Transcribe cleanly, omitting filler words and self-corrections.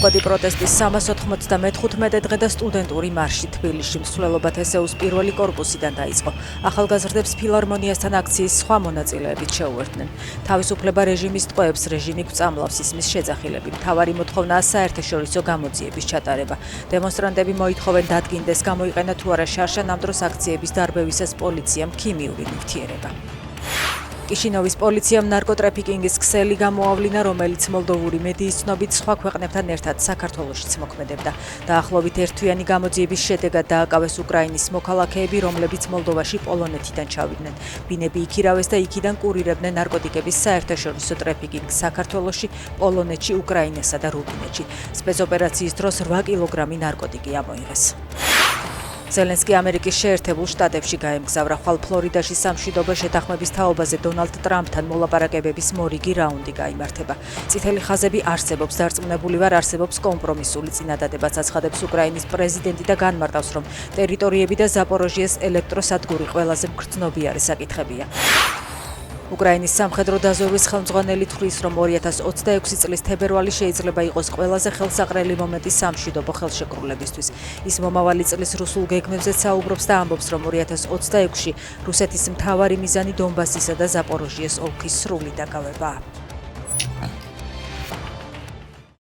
მოუწყვეტი პროტესტის 395 დღე და სტუდენტური მარში თბილისში მსვლელობათ ესეუს პირველი კორპუსიდან დაიწყო. ახალგაზრდებს ფილარმონიასთან აქციის სხვა მონაწილეებით შეუერთდნენ. თავისუფლება რეჟიმის ტყვეებს რეჟიმი გვწამლავს ისმის შეძახილები. მთავარი მოთხოვნაა საერთაშორისო გამოძიების ჩატარება. დემონსტრანტები მოითხოვენ დადგინდეს გამოიყენა თუ არა შარშან ამ დროს აქციების დარბევისას პოლიციამ ქიმიური ნივთიერება. კიშინოვის პოლიციამ ნარკოტრაფიკინგის ქსელი გამოავლინა, რომელიც მოლდოვური მედიის ცნობით სხვა ქვეყნებთან ერთად საქართველოშიც მოქმედებდა. დაახლოებით ერთთვიანი გამოძიების შედეგად დააკავეს უკრაინის მოქალაქეები, რომლებიც მოლდოვაში პოლონეთიდან ჩავიდნენ. ბინები იქირავეს და იქიდან კურირებდნენ ნარკოტიკების საერთაშორისო ტრაფიკინგს საქართველოში, პოლონეთში, უკრაინასა და რუმინეთში. სპეცოპერაციის დროს 8 კილოგრამი ნარკოტიკი ამოიღეს. ზელენსკი ამერიკის შეერთებულ შტატებში გაემგზავრა, ხვალ ფლორიდაში სამშვიდობო შეთანხმების თაობაზე დონალდ ტრამპთან მოლაპარაკებების მორიგი რაუნდი გაიმართება. წითელი ხაზები არსებობს, დარწმუნებული ვარ, არსებობს კომპრომისული წინადადებაც, აცხადებს უკრაინის პრეზიდენტი და განმარტავს, რომ ტერიტორიები და ზაპოროჟიეს ელექტროსადგური ყველაზე მგრძნობიარე საკითხებია. უკრაინის სამხედრო დაზვერვის ხელმძღვანელი თვლის, რომ 2026 წლის თებერვალი შეიძლება იყოს ყველაზე ხელსაყრელი მომენტი სამშვიდობო ხელშეკრულებისთვის. ის მომავალი წლის რუსულ გეგმებზე საუბრობს და ამბობს, რომ 2026-ში რუსეთის მთავარი მიზანი დონბასისა და ზაპოროჟიეს ოლქის სრული დაკავებაა.